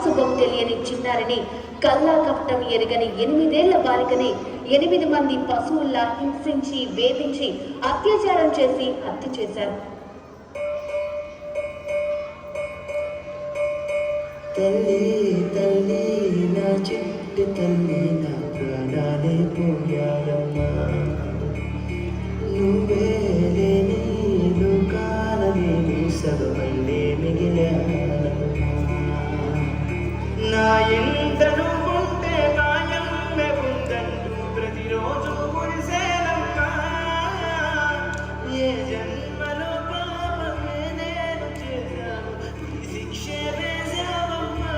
అభంశుభం తెలియని చిన్నారిని కల్లా కపటం ఎరగని 8 ఏళ్ల బాలికని 8 మంది పశువుల్లా హింసించి వేధించి అత్యాచారం చేసి హత్య చేశారు. తల్లి తల్లి నా చిట్టి తల్లి నా ప్రాణాలే పోయారమ్మా, నువ్వే లేని లోకాలనే సగమల్లే మిగిలారమ్మా. నా ఇంట నువ్వుంటే మాయమ్మె ఉందంటూ ప్రతిరోజు మురిసేనమ్మా. ఏ జన్మలో పాపమే నేను చేశాను, ఈ శిక్షే వేశావమ్మా.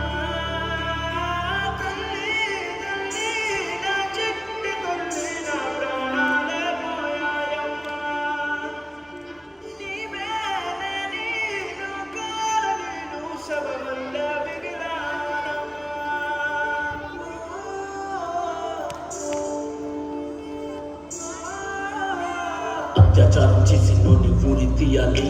తల్లి తల్లి నా చిట్టి తల్లి నా ప్రాణాలే పోయాయమ్మా, నీవే లేని లోకాలనే నువ్వు శవమల్లే అత్యాచారం చేసి నోని ఊరి తీయాలి,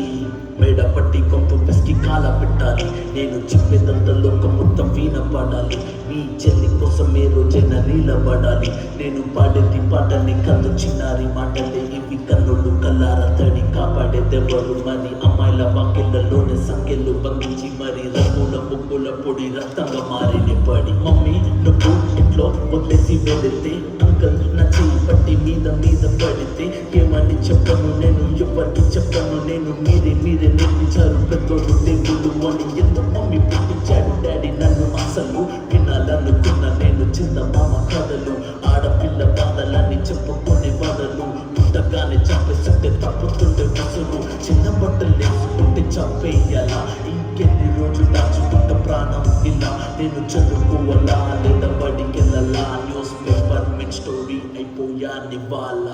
మేడ పట్టి కొంత పిసికి కాల పెట్టాలి. నేను చెప్పేదంత లోకం మొత్తం వీణపడాలి, మీ చెల్లి కోసం ఏ రోజైనా నీలబడాలి. నేను పాడేది పాటలే కాదు చిన్నారి మాటలే, ఇవి కన్నులు కల్లారా తడి కాపాడేదెవరు మరి. అమ్మాయిల వాకిళ్లలోనే సంఖ్యలు బంధించి మరి రంగుల ముగ్గుల పొడి రక్తంగా మారిన పడి. మమ్మీ నువ్వు ఇంట్లో వదిలేసి వెళితే, అంకల్ నా చెయ్యి పట్టి మీద మీద పడితే ఏమని చెప్పను నేను, ఎవరికి చెప్పను నేను. మీరే నిర్మించారు పెద్దోడు దేవుడు అని, ఎందుకు మమ్మీ పుట్టించాడు డాడీ నన్ను. అసలు వినాలనుకున్న నేను చిన్న మామ కథలు, ఆడపిల్ల బాధలన్నీ చెప్పుకునే బాధలు. పుట్టగానే చంపేస్తుంటే తప్పుతుండే ముసులు, చిన్న బట్టలు వేసుకుంటే చంపేయాలా. ఇంకెన్ని రోజులు దాచుకుంట ప్రాణం ఇలా, నేను చదువుకోవాలా లేదా బడికెళ్ళాలా. న్యూస్ పేపర్ మెన్ స్టోరీ అయిపోయాని వాళ్ళ.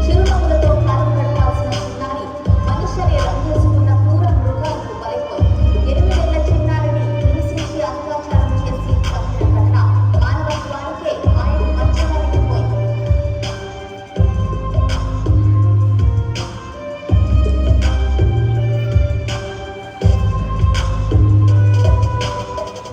చిరునవ్వులతో కాలం గడపాల్సిన చిన్నారి మనుష్యని రంగేసుకున్న క్రూర మృగాలకు బలైపోయింది. 8 ఏళ్ల చిన్నారిని హింసించి అత్యాచారం చేసి చంపిన ఘటన మానవత్వానికే ఆయన మధ్యమరిగిపోయింది.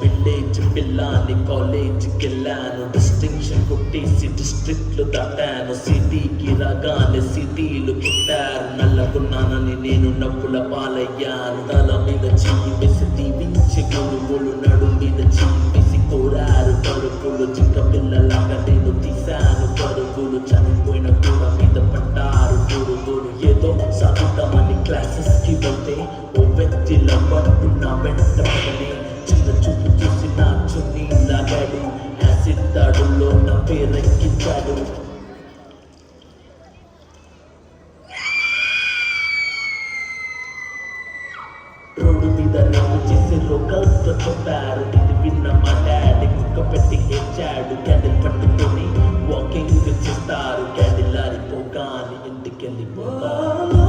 విలేజ్ పిల్లాని కాలేజీకి వెళ్ళాను, డిస్టింక్షన్ కొట్టేసి డిస్ట్రిక్ట్లు దాటాను. సిటీకి రాగానే సిటీలు కొట్టారు, నల్లకున్నానని నేను నవ్వుల పాలయ్యాను. తల మీద చెయ్యి వేసి దీవించి గురువులు నడు మీద చెయ్యి వేసి కోరారు పరుగులు. జింక పిల్లలాగా నేను తీశాను పరుగులు, చనిపోయిన కూర మీద పడ్డారు పురుగులు. ఏదో సాగుతామని క్లాసెస్కి వెళ్తే ఓ వ్యక్తిల పడుకున్న వెంటనే చిన్న చూపు చూసి నా చున్నీ లాగాడు, యాసిడ్ దాడుల్లో నా పేరెక్కించాడు. రోడ్డు మీద రేపు చేసి లోకల్తో చెప్పారు, ఇది విన్న మా డాడీ కుక్క పెట్టి ఏడ్చాడు. క్యాండిల్ పట్టుకొని వాకింగ్ చేస్తారు, క్యాండిల్ ఆరిపోగానే ఇంటికి వెళ్ళిపోతారు.